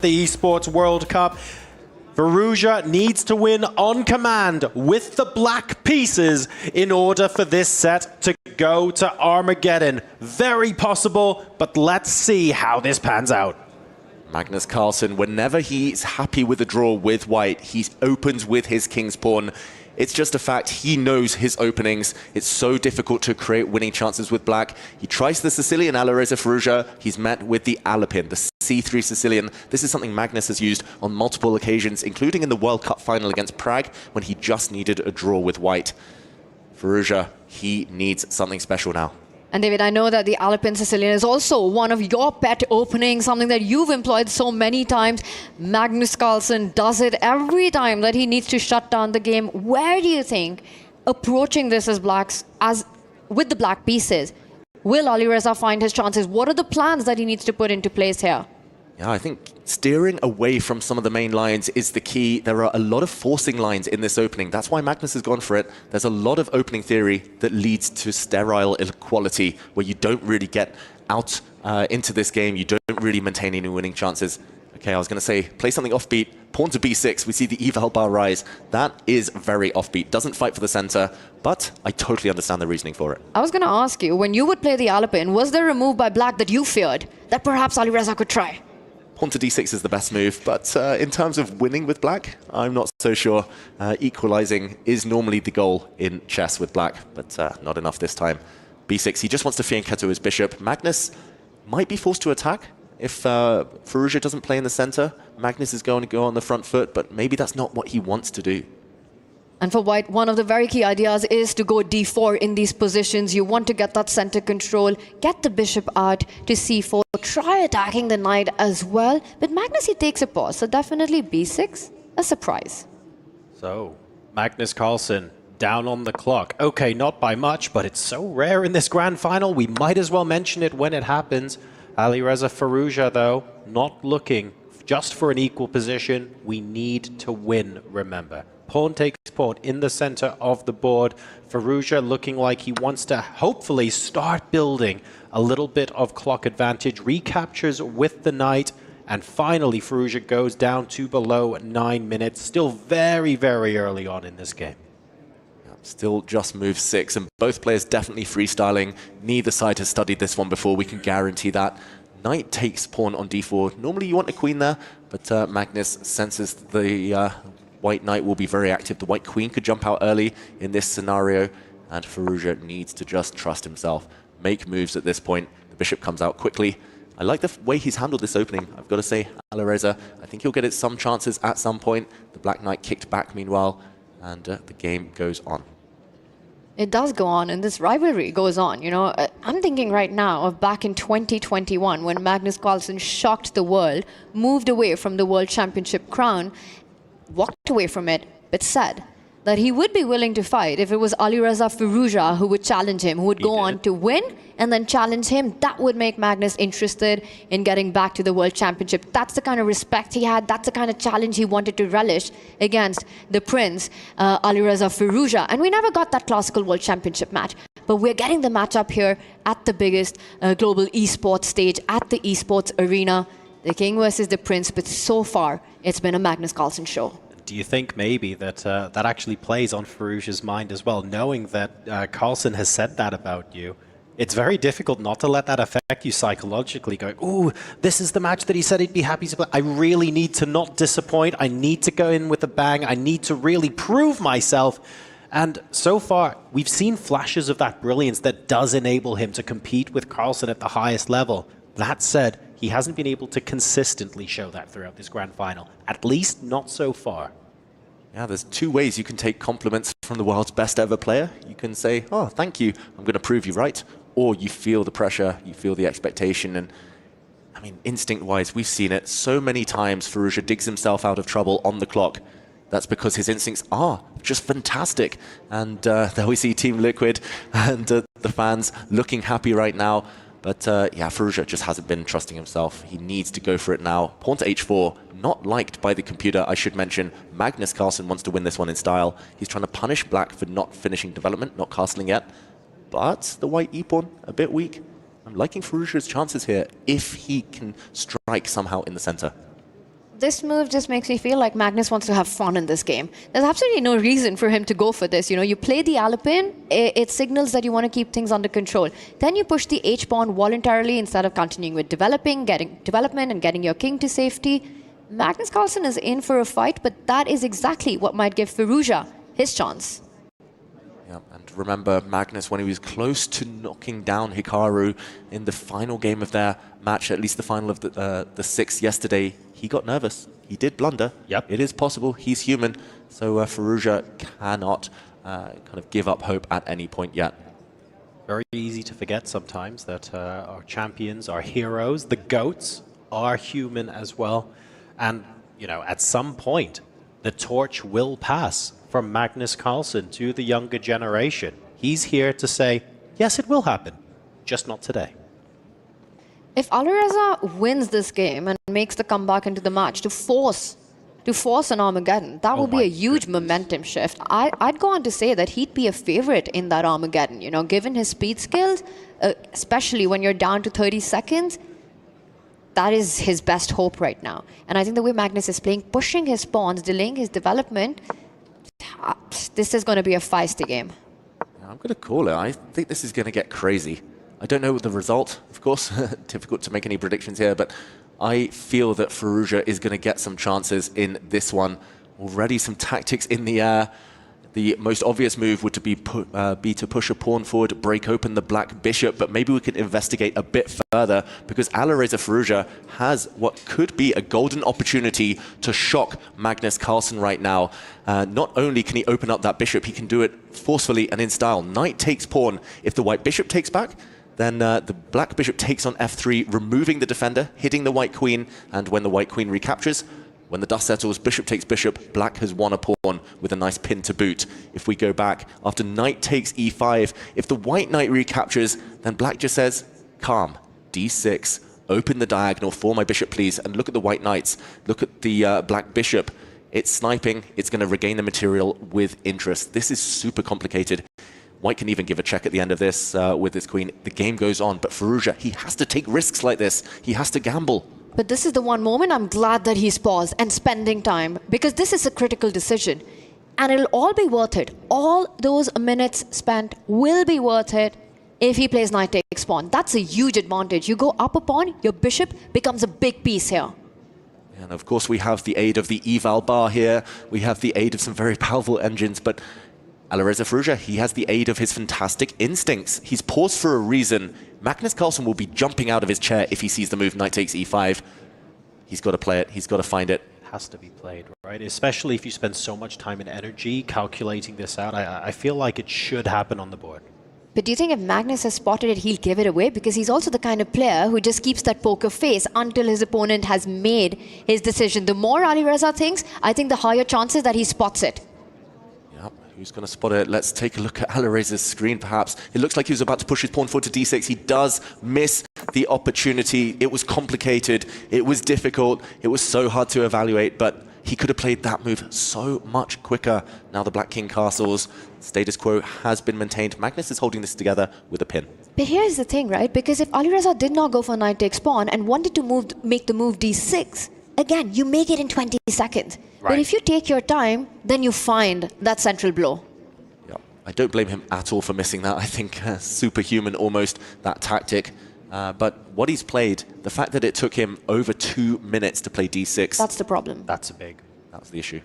the Esports World Cup. Firouzja needs to win on command with the black pieces in order for this set to go to Armageddon. Very possible, but let's see how this pans out. Magnus Carlsen, whenever he's happy with a draw with white, he opens with his king's pawn. It's just a fact, he knows his openings. It's so difficult to create winning chances with black. He tries the Sicilian Alireza Firouzja. He's met with the Alapin, the C3 Sicilian. This is something Magnus has used on multiple occasions, including in the World Cup final against Prague, when he just needed a draw with white. Firouzja, he needs something special now. And David, I know that the Alapin Sicilian is also one of your pet openings, something that you've employed so many times. Magnus Carlsen does it every time that he needs to shut down the game. Where do you think, approaching this as blacks, with the black pieces, will Alireza find his chances? What are the plans that he needs to put into place here? Yeah, I think steering away from some of the main lines is the key. There are a lot of forcing lines in this opening. That's why Magnus has gone for it. There's a lot of opening theory that leads to sterile equality, where you don't really get out into this game. You don't really maintain any winning chances. Okay, I was going to say, play something offbeat. Pawn to b6, we see the eval bar rise. That is very offbeat. Doesn't fight for the center, but I totally understand the reasoning for it. I was going to ask you, when you would play the Alapin, was there a move by black that you feared that perhaps Alireza could try? Pawn to d6 is the best move, but in terms of winning with black, I'm not so sure. Equalizing is normally the goal in chess with black, but not enough this time. b6, he just wants to fianchetto his bishop. Magnus might be forced to attack if Firouzja doesn't play in the center. Magnus is going to go on the front foot, but maybe that's not what he wants to do. And for white, one of the very key ideas is to go d4 in these positions. You want to get that center control, get the bishop out to c4, try attacking the knight as well. But Magnus, he takes a pause, so definitely b6, a surprise. So, Magnus Carlsen down on the clock. Okay, not by much, but it's so rare in this grand final, we might as well mention it when it happens. Alireza Firouzja, though, not looking just for an equal position. We need to win, remember. Pawn takes pawn in the center of the board. Firouzja looking like he wants to hopefully start building a little bit of clock advantage. Recaptures with the knight. And finally, Firouzja goes down to below 9 minutes. Still very, very early on in this game. Still just move 6, and both players definitely freestyling. Neither side has studied this one before, we can guarantee that. Knight takes pawn on d4. Normally you want a queen there, but Magnus senses the white knight will be very active. The white queen could jump out early in this scenario, and Firouzja needs to just trust himself. Make moves at this point. The bishop comes out quickly. I like the way he's handled this opening. I've got to say, Alireza, I think he'll get it some chances at some point. The black knight kicked back meanwhile, and the game goes on. It does go on, and this rivalry goes on. You know, I'm thinking right now of back in 2021 when Magnus Carlsen shocked the world, moved away from the World Championship crown, walked away from it, but said that he would be willing to fight if it was Alireza Firouzja who would challenge him, who would go on to win and then challenge him. That would make Magnus interested in getting back to the World Championship. That's the kind of respect he had. That's the kind of challenge he wanted to relish against the prince, Alireza Firouzja. And we never got that classical World Championship match. But we're getting the matchup here at the biggest global esports stage, at the esports arena. The king versus the prince, but so far, it's been a Magnus Carlsen show. Do you think maybe that that actually plays on Firouzja's mind as well, knowing that Carlsen has said that about you? It's very difficult not to let that affect you psychologically, going, ooh, this is the match that he said he'd be happy to play. I really need to not disappoint. I need to go in with a bang. I need to really prove myself. And so far, we've seen flashes of that brilliance that does enable him to compete with Carlsen at the highest level. That said, he hasn't been able to consistently show that throughout this grand final, at least not so far. Yeah, there's two ways you can take compliments from the world's best ever player. You can say, oh, thank you, I'm going to prove you right. Or you feel the pressure, you feel the expectation. And I mean, instinct-wise, we've seen it so many times. Firouzja digs himself out of trouble on the clock. That's because his instincts are just fantastic. And there we see Team Liquid and the fans looking happy right now. But yeah, Firouzja just hasn't been trusting himself. He needs to go for it now. Pawn to h4, not liked by the computer, I should mention. Magnus Carlsen wants to win this one in style. He's trying to punish black for not finishing development, not castling yet. But the white e-pawn, a bit weak. I'm liking Firouzja's chances here if he can strike somehow in the center. This move just makes me feel like Magnus wants to have fun in this game. There's absolutely no reason for him to go for this. You know, you play the Alpin, it signals that you want to keep things under control. Then you push the H-pawn voluntarily instead of continuing with getting development and getting your king to safety. Magnus Carlsen is in for a fight, but that is exactly what might give Firouzja his chance. Yeah, and remember Magnus, when he was close to knocking down Hikaru in the final game of their match, at least the final of the sixth yesterday, he got nervous. He did blunder. Yep. It is possible. He's human. So Firouzja cannot kind of give up hope at any point yet. Very easy to forget sometimes that our champions, our heroes, the GOATs, are human as well. And, you know, at some point, the torch will pass from Magnus Carlsen to the younger generation. He's here to say, yes, it will happen, just not today. If Alireza wins this game and makes the comeback into the match to force an Armageddon, that will be a huge momentum shift. I'd go on to say that he'd be a favorite in that Armageddon, you know, given his speed skills, especially when you're down to 30 seconds. That is his best hope right now. And I think the way Magnus is playing, pushing his pawns, delaying his development, this is going to be a feisty game. I'm going to call it. I think this is going to get crazy. I don't know the result, of course. Difficult to make any predictions here, but I feel that Firouzja is going to get some chances in this one. Already some tactics in the air. The most obvious move would be to push a pawn forward, break open the black bishop, but maybe we could investigate a bit further because Alireza Firouzja has what could be a golden opportunity to shock Magnus Carlsen right now. Not only can he open up that bishop, he can do it forcefully and in style. Knight takes pawn. If the white bishop takes back, then the black bishop takes on f3, removing the defender, hitting the white queen, and when the white queen recaptures, when the dust settles, bishop takes bishop, black has won a pawn with a nice pin to boot. If we go back, after knight takes e5, if the white knight recaptures, then black just says, calm, d6, open the diagonal for my bishop, please, and look at the white knights. Look at the black bishop. It's sniping, it's going to regain the material with interest. This is super complicated. White can even give a check at the end of this with his queen. The game goes on, but Firouzja, he has to take risks like this. He has to gamble. But this is the one moment I'm glad that he's paused and spending time, because this is a critical decision. And it'll all be worth it. All those minutes spent will be worth it if he plays knight takes pawn. That's a huge advantage. You go up a pawn, your bishop becomes a big piece here. And of course we have the aid of the eval bar here. We have the aid of some very powerful engines, but Alireza Firouzja, he has the aid of his fantastic instincts. He's paused for a reason. Magnus Carlsen will be jumping out of his chair if he sees the move knight takes e5. He's got to play it. He's got to find it. Has to be played, right? Especially if you spend so much time and energy calculating this out. I feel like it should happen on the board. But do you think if Magnus has spotted it, he'll give it away? Because he's also the kind of player who just keeps that poker face until his opponent has made his decision. The more Alireza thinks, I think the higher chances that he spots it. Who's going to spot it? Let's take a look at Alireza's screen, perhaps. It looks like he was about to push his pawn forward to d6. He does miss the opportunity. It was complicated. It was difficult. It was so hard to evaluate, but he could have played that move so much quicker. Now the black king castles. Status quo has been maintained. Magnus is holding this together with a pin. But here's the thing, right? Because if Alireza did not go for knight takes pawn and wanted to make the move d6, again, you make it in 20 seconds. Right. But if you take your time, then you find that central blow. Yeah, I don't blame him at all for missing that. I think superhuman almost, that tactic. But what he's played, the fact that it took him over 2 minutes to play d6. That's the problem. That's That's the issue.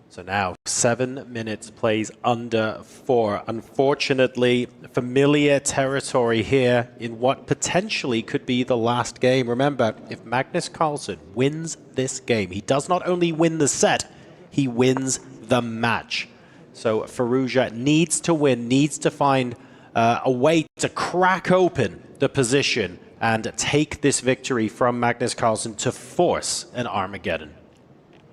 So now 7 minutes plays under 4. Unfortunately, familiar territory here in what potentially could be the last game. Remember, if Magnus Carlsen wins this game, he does not only win the set, he wins the match. So Firouzja needs to win, needs to find a way to crack open the position and take this victory from Magnus Carlsen to force an Armageddon.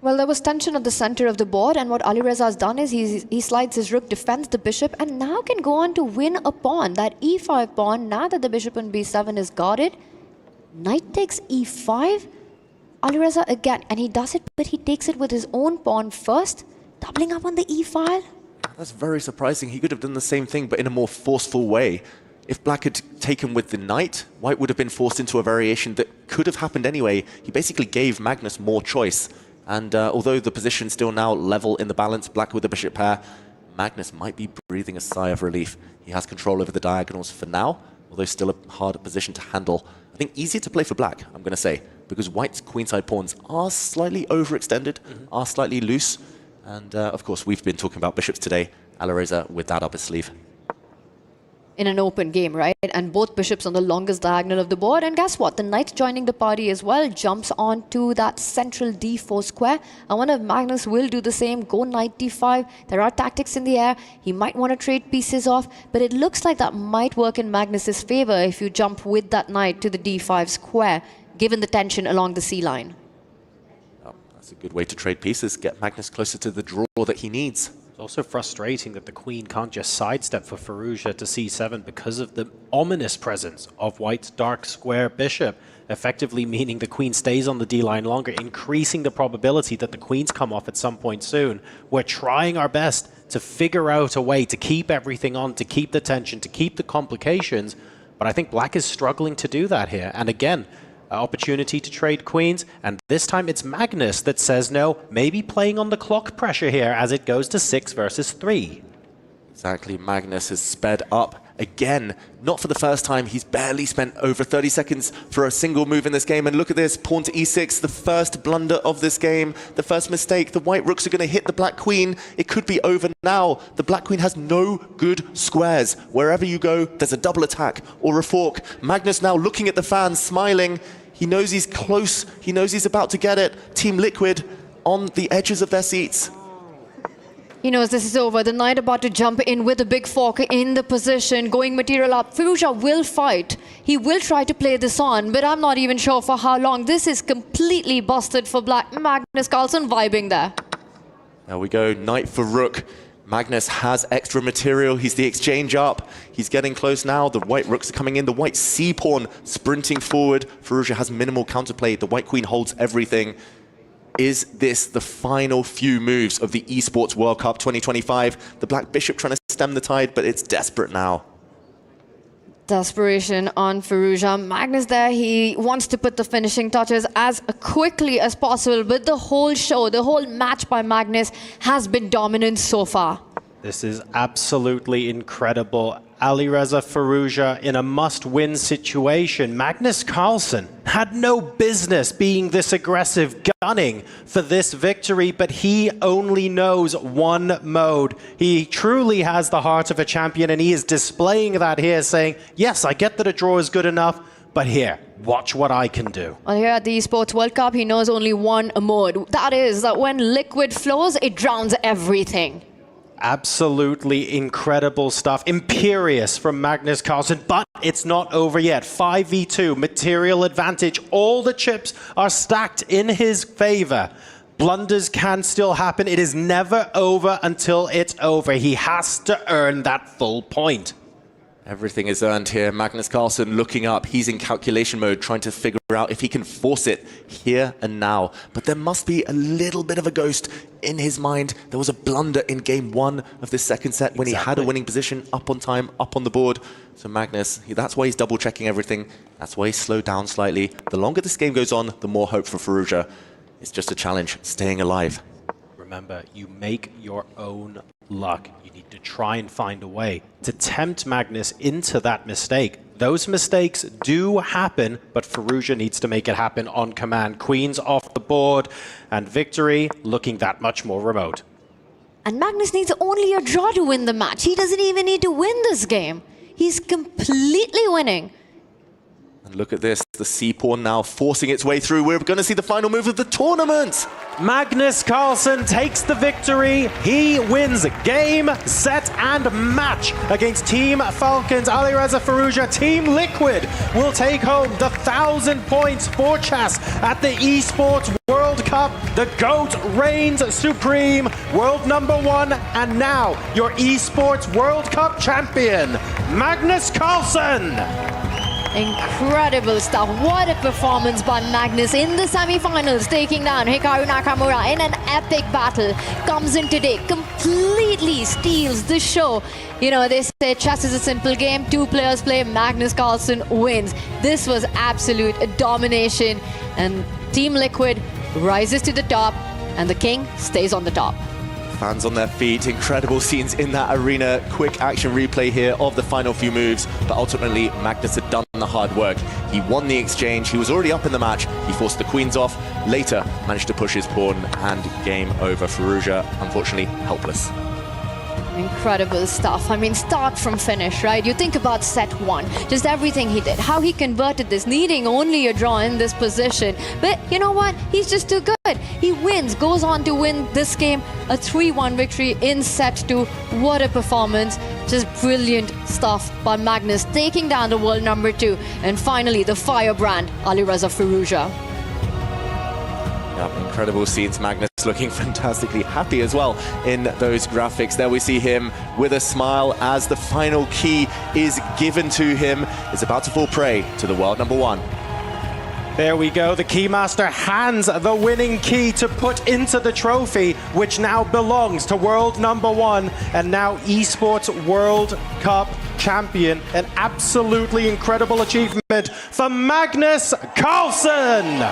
Well, there was tension at the center of the board, and what Alireza has done is he slides his rook, defends the bishop, and now can go on to win a pawn. That e5 pawn, now that the bishop on b7 is guarded, knight takes e5. Alireza again, and he does it, but he takes it with his own pawn first, doubling up on the e file. That's very surprising. He could have done the same thing, but in a more forceful way. if Black had taken with the knight, White would have been forced into a variation that could have happened anyway. He basically gave Magnus more choice. And although the position's still now level in the balance, Black with the bishop pair, Magnus might be breathing a sigh of relief. He has control over the diagonals for now, although still a harder position to handle. I think easier to play for Black, I'm going to say, because White's queenside pawns are slightly overextended, are slightly loose. And of course, we've been talking about bishops today. Alireza with that up his sleeve. In an open game, right? And both bishops on the longest diagonal of the board. And guess what? The knight joining the party as well jumps onto that central d4 square. I wonder if Magnus will do the same. Go knight d5. There are tactics in the air. He might want to trade pieces off. But it looks like that might work in Magnus's favor if you jump with that knight to the d5 square, given the tension along the c line. Oh, that's a good way to trade pieces. Get Magnus closer to the draw that he needs. It's also frustrating that the queen can't just sidestep for Firouzja to c7 because of the ominous presence of White's dark square bishop, effectively meaning the queen stays on the d-line longer, increasing the probability that the queens come off at some point soon. We're trying our best to figure out a way to keep everything on, to keep the tension, to keep the complications, but I think Black is struggling to do that here. And again, opportunity to trade queens, and this time it's Magnus that says no, maybe playing on the clock pressure here as it goes to 6 versus 3. Exactly, Magnus has sped up again. Not for the first time, he's barely spent over 30 seconds for a single move in this game, and look at this, pawn to e6, the first blunder of this game, the first mistake. The white rooks are going to hit the black queen. It could be over now. The black queen has no good squares. Wherever you go, there's a double attack or a fork. Magnus now looking at the fans, smiling. He knows he's close. He knows he's about to get it. Team Liquid on the edges of their seats. He knows this is over. The knight about to jump in with a big fork in the position, going material up. Firouzja will fight. He will try to play this on, but I'm not even sure for how long. This is completely busted for black. Magnus Carlsen vibing there. There we go, knight for rook. Magnus has extra material. He's the exchange up. He's getting close now. The white rooks are coming in. The white c-pawn sprinting forward. Firouzja has minimal counterplay. The white queen holds everything. Is this the final few moves of the Esports World Cup 2025? The black bishop trying to stem the tide, but it's desperate now. Desperation on Firouzja. Magnus there, he wants to put the finishing touches as quickly as possible, but the whole show, the whole match by Magnus has been dominant so far. This is absolutely incredible. Alireza Firouzja in a must-win situation. Magnus Carlsen had no business being this aggressive, gunning for this victory, but he only knows one mode. He truly has the heart of a champion, and he is displaying that here, saying, yes, I get that a draw is good enough, but here, watch what I can do. Well, here at the Esports World Cup, he knows only one mode. That is that when liquid flows, it drowns everything. Absolutely incredible stuff. Imperious from Magnus Carlsen, but it's not over yet. 5v2, material advantage. All the chips are stacked in his favor. Blunders can still happen. It is never over until it's over. He has to earn that full point. Everything is earned here. Magnus Carlsen looking up. He's in calculation mode, trying to figure out if he can force it here and now. But there must be a little bit of a ghost in his mind. There was a blunder in game one of this second set when he had a winning position, up on time, up on the board. So Magnus, that's why he's double checking everything. That's why he's slowed down slightly. The longer this game goes on, the more hope for Firouzja. It's just a challenge, staying alive. Remember, you make your own luck. You need to try and find a way to tempt Magnus into that mistake. Those mistakes do happen, but Firouzja needs to make it happen on command. Queens off the board, and victory looking that much more remote. And Magnus needs only a draw to win the match. He doesn't even need to win this game. He's completely winning. And look at this, the c-pawn now forcing its way through. We're going to see the final move of the tournament. Magnus Carlsen takes the victory. He wins game, set, and match against Team Falcons. Alireza Firouzja, Team Liquid will take home the 1,000 points for chess at the Esports World Cup. The GOAT reigns supreme, world #1, and now your Esports World Cup champion, Magnus Carlsen. Incredible stuff. What a performance by Magnus in the semi-finals, taking down Hikaru Nakamura in an epic battle. Comes in today, completely steals the show. You know, they say chess is a simple game. Two players play, Magnus Carlsen wins. This was absolute domination, and Team Liquid rises to the top, and the king stays on the top. Fans on their feet, incredible scenes in that arena. Quick action replay here of the final few moves, but ultimately Magnus had done the hard work. He won the exchange, he was already up in the match, he forced the queens off, later managed to push his pawn, and game over. Firouzja, unfortunately, helpless. Incredible stuff. I mean, start from finish, right? You think about set one, just everything he did, how he converted this, needing only a draw in this position. But you know what? He's just too good. He wins, goes on to win this game, a 3-1 victory in set two. What a performance. Just brilliant stuff by Magnus, taking down the world number 2. And finally, the firebrand, Alireza Firouzja. Yeah, incredible scenes. Magnus looking fantastically happy as well in those graphics. There we see him with a smile as the final key is given to him. Is about to fall prey to the world number 1. There we go. The Keymaster hands the winning key to put into the trophy, which now belongs to world number 1 and now Esports World Cup champion. An absolutely incredible achievement for Magnus Carlsen.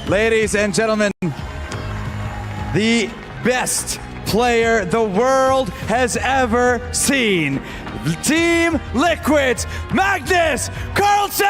Ladies and gentlemen, the best player the world has ever seen. Team Liquid's Magnus Carlsen!